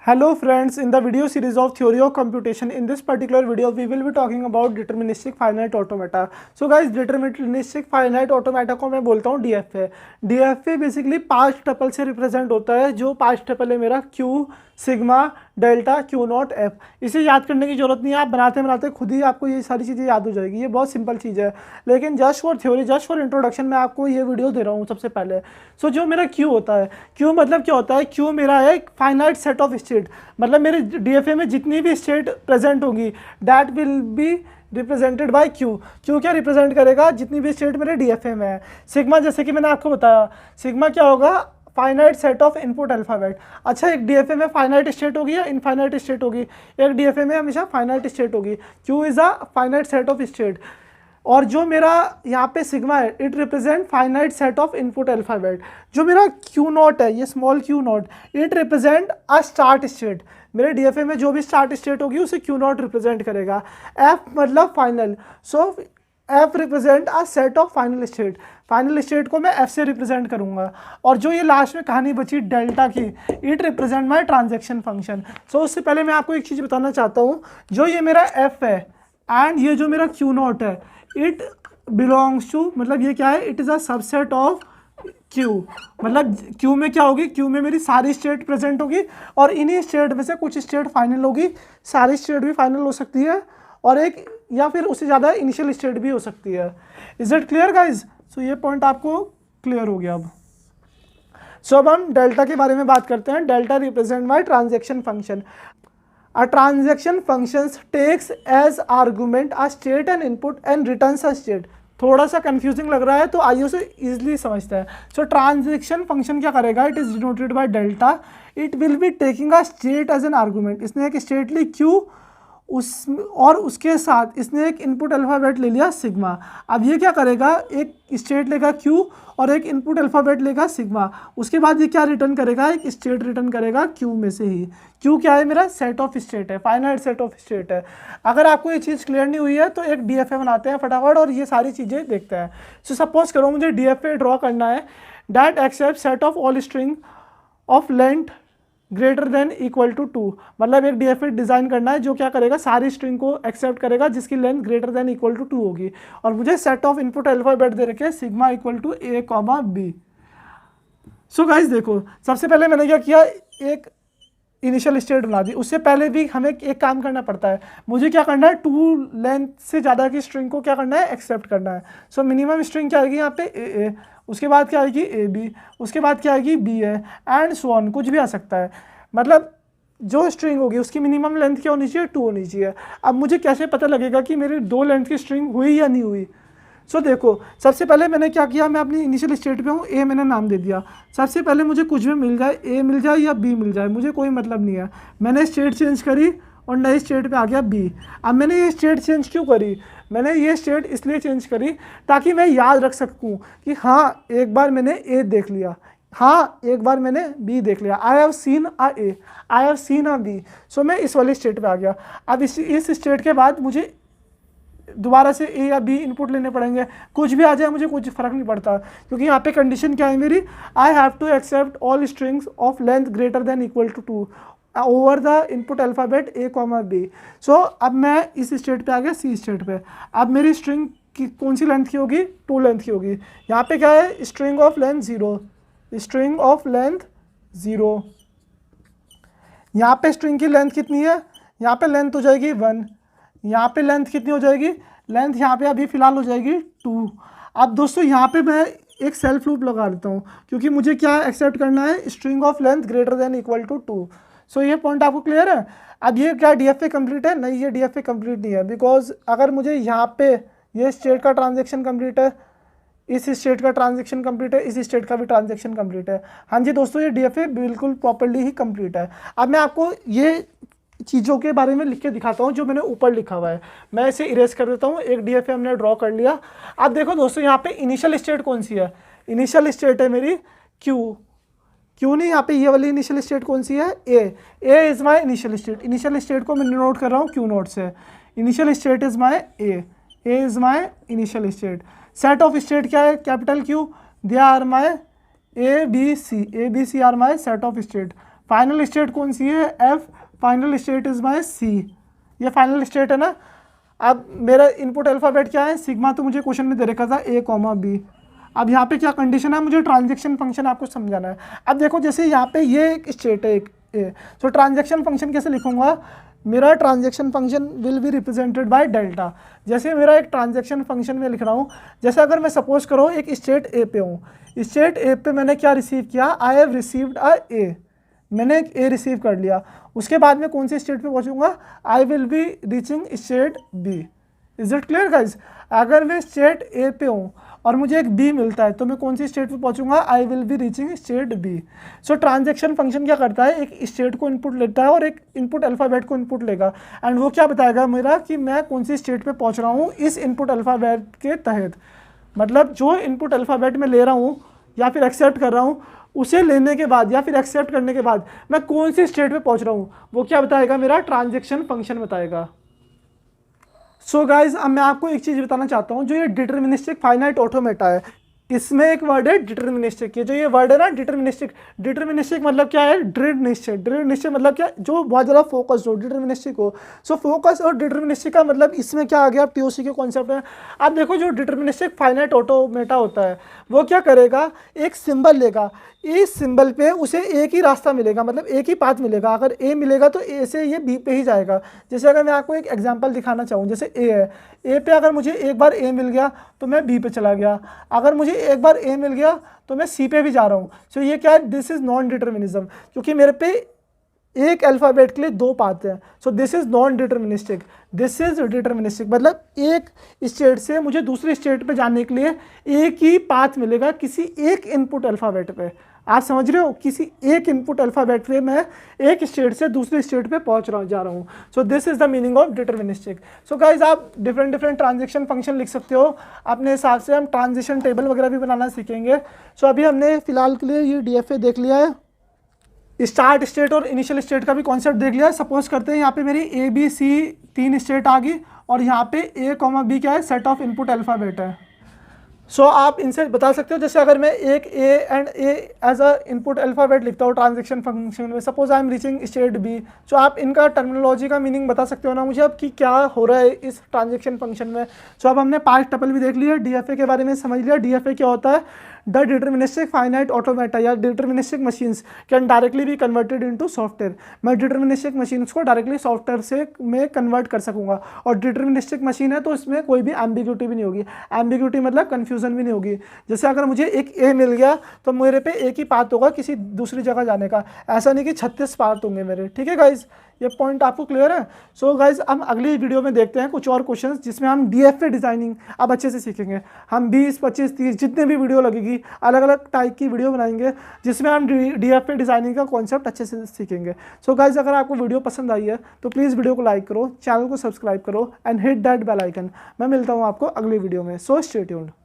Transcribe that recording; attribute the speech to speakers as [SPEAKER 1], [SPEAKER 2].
[SPEAKER 1] Hello friends, in the video series of theory of computation, in this particular video we will be talking about deterministic finite automata. So guys, deterministic finite automata को मैं बोलता हूँ DFA. DFA basically 5 tuple से represent होता है. जो 5 tuple है मेरा Q, sigma, delta, Q not, F. इसे याद करने की जरूरत नहीं है, आप बनाते बनाते खुद ही आपको ये सारी चीज़ें याद हो जाएगी. ये बहुत सिंपल चीज़ है, लेकिन just for theory, just for introduction मैं आपको ये वीडियो दे रहा हूँ सबसे पहले. सो जो मेरा Q होता है, Q मतलब क्या होता है? Q मेरा है फाइनाइट सेट ऑफ स्टेट. मतलब मेरे DFA में जितनी भी स्टेट प्रेजेंट होगी that will be represented by Q. Q क्या रिप्रेजेंट करेगा? जितनी भी स्टेट मेरे DFA में है. सिग्मा, जैसे कि मैंने आपको बताया, सिग्मा क्या होगा? Finite set of input alphabet. अच्छा, एक DFA में फाइनाइट स्टेट होगी या इनफाइनाइट स्टेट होगी? एक DFA में हमेशा फाइनाइट स्टेट होगी. Q is a finite set of state. और जो मेरा यहाँ पे सिग्मा है, it represent finite set of input alphabet. जो मेरा Q नॉट है, ये small Q not, it represent a start state. मेरे DFA में जो भी स्टार्ट स्टेट होगी उसे Q नॉट रिप्रेजेंट करेगा. F मतलब final. So F represent a set of final state. Final state को मैं F से रिप्रेजेंट करूंगा. और जो ये लास्ट में कहानी बची डेल्टा की, it represent my transaction function. So उससे पहले मैं आपको एक चीज़ बताना चाहता हूँ. जो ये मेरा F है एंड ये जो मेरा Q नॉट है, इट बिलोंग्स टू, मतलब ये क्या है? It is a subset of Q. मतलब Q में क्या होगी? Q में मेरी सारी स्टेट प्रेजेंट होगी और इन्हीं स्टेट में से कुछ स्टेट फाइनल होगी. सारी स्टेट भी फाइनल हो सकती है और एक या फिर उससे ज़्यादा इनिशियल स्टेट भी हो सकती है. Is it clear guys? So ये पॉइंट आपको क्लियर हो गया अब. सो अब हम डेल्टा के बारे में बात करते हैं. Delta represent by transaction function. A transaction functions takes as argument a state and input and returns a state. थोड़ा सा कंफ्यूजिंग लग रहा है तो आइए उसे इजीली समझते हैं. सो ट्रांजैक्शन फंक्शन क्या करेगा? It is denoted by delta. It will be taking a state as an argument. इसने एक स्टेट ली Q, और उसके साथ इसने एक इनपुट अल्फ़ाबेट ले लिया सिग्मा. अब ये क्या करेगा? एक स्टेट लेगा Q और एक इनपुट अल्फ़ाबेट लेगा सिग्मा. उसके बाद ये क्या रिटर्न करेगा? एक स्टेट रिटर्न करेगा Q में से ही. Q क्या है? मेरा सेट ऑफ स्टेट है, फाइनाइट सेट ऑफ स्टेट है. अगर आपको ये चीज़ क्लियर नहीं हुई है तो एक DFA बनाते हैं फटाफट और ये सारी चीज़ें देखते हैं. सो सपोज करो मुझे DFA ड्रॉ करना है. That accept set of all string of length greater than equal to 2. मतलब एक DFA डिज़ाइन करना है जो क्या करेगा? सारी स्ट्रिंग को एक्सेप्ट करेगा जिसकी length greater than equal to 2 होगी. और मुझे सेट ऑफ इनपुट अल्फ़ाबेट दे रखे sigma equal to A, B. So guys देखो, सबसे पहले मैंने क्या किया? एक इनिशियल स्टेट बना दी. उससे पहले भी हमें एक काम करना पड़ता है. मुझे क्या करना है? 2 लेंथ से ज़्यादा की स्ट्रिंग को क्या करना है? एक्सेप्ट करना है. सो मिनिमम स्ट्रिंग क्या आएगी यहाँ पे? A. उसके बाद क्या आएगी? AB. उसके बाद क्या आएगी? B है, एंड सो ऑन. कुछ भी आ सकता है. मतलब जो स्ट्रिंग होगी उसकी मिनिमम लेंथ क्या होनी चाहिए? 2 होनी चाहिए. अब मुझे कैसे पता लगेगा कि मेरी 2 लेंथ की स्ट्रिंग हुई या नहीं हुई? सो देखो, सबसे पहले मैंने क्या किया? मैं अपनी इनिशियल स्टेट पे हूँ, A मैंने नाम दे दिया. सबसे पहले मुझे कुछ भी मिल जाए, A मिल जाए या B मिल जाए, मुझे कोई मतलब नहीं है. मैंने स्टेट चेंज करी और नई स्टेट पे आ गया B. अब मैंने ये स्टेट चेंज क्यों करी? मैंने ये स्टेट इसलिए चेंज करी ताकि मैं याद रख सकूँ कि हाँ, एक बार मैंने A देख लिया, हाँ एक बार मैंने B देख लिया. I have seen a A, I have seen a B. सो मैं इस वाली स्टेट पे आ गया. अब इस स्टेट के बाद मुझे दोबारा से A या B इनपुट लेने पड़ेंगे. कुछ भी आ जाए मुझे कुछ फ़र्क नहीं पड़ता, क्योंकि यहाँ पे कंडीशन क्या है मेरी? I have to accept all strings of length greater than equal to 2 over the input alphabet A, B. So अब मैं इस स्टेट पे आ गया, C स्टेट पे. अब मेरी स्ट्रिंग की कौन सी लेंथ की होगी? 2 लेंथ की होगी. यहाँ पे क्या है? String of length 0, string of length 0. यहाँ पे स्ट्रिंग की लेंथ कितनी है? यहाँ पे लेंथ हो जाएगी 1. यहाँ पे लेंथ कितनी हो जाएगी? लेंथ यहाँ पे अभी फ़िलहाल हो जाएगी 2. अब दोस्तों यहाँ पे मैं एक सेल्फ लूप लगा देता हूँ, क्योंकि मुझे क्या एक्सेप्ट करना है? String of length greater than equal to 2. So ये पॉइंट आपको क्लियर है? अब ये क्या DFA कंप्लीट है? नहीं, ये DFA कंप्लीट नहीं है, बिकॉज अगर मुझे यहाँ पे ये स्टेट का ट्रांजेक्शन कंप्लीट है, इस स्टेट का ट्रांजेक्शन कंप्लीट है, इस स्टेट का भी ट्रांजेक्शन कंप्लीट है. हाँ जी दोस्तों, ये DFA बिल्कुल प्रॉपर्ली ही कंप्लीट है. अब मैं आपको ये चीज़ों के बारे में लिख के दिखाता हूँ जो मैंने ऊपर लिखा हुआ है. मैं इसे इरेज कर देता हूँ. एक DFA हमने ड्रॉ कर लिया. अब देखो दोस्तों, यहाँ पे इनिशियल स्टेट कौन सी है? इनिशियल स्टेट है मेरी Q. क्यों नहीं? यहाँ पे ये वाली इनिशियल स्टेट कौन सी है? A is my initial state. Initial state को मैं नोट कर रहा हूँ Q नोट से. Initial state is my A is my initial state. Set of state क्या है? Capital Q. They are my A B C are my set of state. Final state कौन सी है, F, final state is my C, ये final state है ना। अब मेरा इनपुट अल्फ़ाबेट क्या है, सिग्मा, तो मुझे क्वेश्चन में दे रखा था ए कॉमा बी। अब यहाँ पे क्या कंडीशन है, मुझे ट्रांजैक्शन फंक्शन आपको समझाना है। अब देखो जैसे यहाँ पे ये एक स्टेट है, एक ए, तो ट्रांजैक्शन फंक्शन कैसे लिखूंगा, मेरा transaction function will be represented by delta. जैसे मेरा एक ट्रांजैक्शन फंक्शन में लिख रहा हूँ, जैसे अगर मैं सपोज करो एक स्टेट ए पे हूँ, स्टेट ए पे मैंने क्या रिसीव किया, आई हैव रिसीव्ड अ ए, मैंने एक ए रिसीव कर लिया। उसके बाद में कौन से स्टेट पे पहुँचूंगा, I will be reaching state B. Is it clear guys. अगर मैं स्टेट ए पे हूँ और मुझे एक बी मिलता है तो मैं कौन सी स्टेट पे पहुँचूंगा, I will be reaching state B. So transaction function क्या करता है, एक स्टेट को इनपुट लेता है और एक इनपुट अल्फ़ाबेट को इनपुट लेगा, एंड वो क्या बताएगा मेरा कि मैं कौन सी स्टेट पे पहुँच रहा हूँ इस इनपुट अल्फ़ाबेट के तहत। मतलब जो इनपुट अल्फ़ाबेट में ले रहा हूँ या फिर एक्सेप्ट कर रहा हूँ, उसे लेने के बाद या फिर एक्सेप्ट करने के बाद मैं कौन सी स्टेट पे पहुँच रहा हूँ, वो क्या बताएगा, मेरा ट्रांजैक्शन फंक्शन बताएगा। सो गाइज अब मैं आपको एक चीज़ बताना चाहता हूँ, जो ये डिटर्मिनिस्टिक फाइनाइट ऑटोमेटा है, इसमें एक वर्ड है डिटर्मिनिस्टिक। ये जो ये वर्ड है ना डिटर्मिनिस्टिक, डिटर्मिनिस्टिक मतलब क्या है, दृढ़ निश्चय। दृढ़ निश्चय मतलब क्या, जो बहुत ज़्यादा फोकस हो, डिटर्मिनिस्टिक हो। सो फोकस और डिटर्मिनिस्टिक का मतलब इसमें क्या आ गया, पीओसी के कॉन्सेप्ट में। आप देखो जो डिटर्मिनिस्टिक फाइनाइट ऑटोमेटा होता है वो क्या करेगा, एक सिंबल लेगा, इस सिंबल पे उसे एक ही रास्ता मिलेगा, मतलब एक ही पाथ मिलेगा। अगर ए मिलेगा तो ए से ये बी पे ही जाएगा। जैसे अगर मैं आपको एक एग्जांपल दिखाना चाहूँ, जैसे ए है, ए पे अगर मुझे एक बार ए मिल गया तो मैं बी पे चला गया, अगर मुझे एक बार ए मिल गया तो मैं सी पे भी जा रहा हूँ। सो ये क्या है, दिस इज़ नॉन डिटर्मिनिज्म, क्योंकि मेरे पे एक अल्फ़ाबेट के लिए दो पाथ हैं। So this is non deterministic, this is deterministic. मतलब एक स्टेट से मुझे दूसरी स्टेट पे जाने के लिए एक ही पाथ मिलेगा किसी एक इनपुट अल्फ़ाबेट पे। आप समझ रहे हो, किसी एक इनपुट अल्फ़ाबेट पे मैं एक स्टेट से दूसरी स्टेट पे जा रहा हूँ। So this is the meaning of deterministic. So guys आप डिफरेंट ट्रांजैक्शन फंक्शन लिख सकते हो अपने हिसाब से। हम ट्रांजिशन टेबल वगैरह भी बनाना सीखेंगे। सो अभी हमने फिलहाल के लिए ये DFA देख लिया है, स्टार्ट स्टेट और इनिशियल स्टेट का भी कॉन्सेप्ट देख लिया है। सपोज करते हैं यहाँ पे मेरी ABC 3 स्टेट आ गई और यहाँ पे A, B क्या है, सेट ऑफ इनपुट अल्फ़ाबेट है। सो आप इनसे बता सकते हो, जैसे अगर मैं एक A and A as a input alphabet लिखता हूँ ट्रांजैक्शन फंक्शन में, suppose I am reaching state B। So आप इनका टर्मिनोलॉजी का मीनिंग बता सकते हो ना मुझे अब कि क्या हो रहा है इस ट्रांजैक्शन फंक्शन में। सो अब हमने पार्ट टपल भी देख लिया, DFA के बारे में समझ लिया। DFA क्या होता है, द डिटर्मिनिस्टिक फाइनाइट ऑटोमेटा या deterministic machines can directly be converted into software. मैं डिटर्मिनिस्टिक मशीन्स को डायरेक्टली सॉफ्टवेयर से में कन्वर्ट कर सकूंगा, और डिटर्मिनिस्टिक मशीन है तो इसमें कोई भी एम्बिग्यूटी भी नहीं होगी। एम्बिग्यूटी मतलब कन्फ्यूजन भी नहीं होगी। जैसे अगर मुझे एक ए मिल गया तो मेरे पे एक ही पाथ होगा किसी दूसरी जगह जाने का, ऐसा नहीं कि 36 पाथ होंगे मेरे। ठीक है गाइज, ये पॉइंट आपको क्लियर है। सो गाइज हम अगली वीडियो में देखते हैं कुछ और क्वेश्चंस जिसमें हम DFA डिज़ाइनिंग अब अच्छे से सीखेंगे। हम 20, 25, 30 जितने भी वीडियो लगेगी अलग अलग टाइप की वीडियो बनाएंगे जिसमें हम DFA डिज़ाइनिंग का कॉन्सेप्ट अच्छे से सीखेंगे। सो गाइज अगर आपको वीडियो पसंद आई है तो प्लीज़ वीडियो को लाइक करो, चैनल को सब्सक्राइब करो and hit that bell icon. मैं मिलता हूँ आपको अगली वीडियो में। So stay tuned.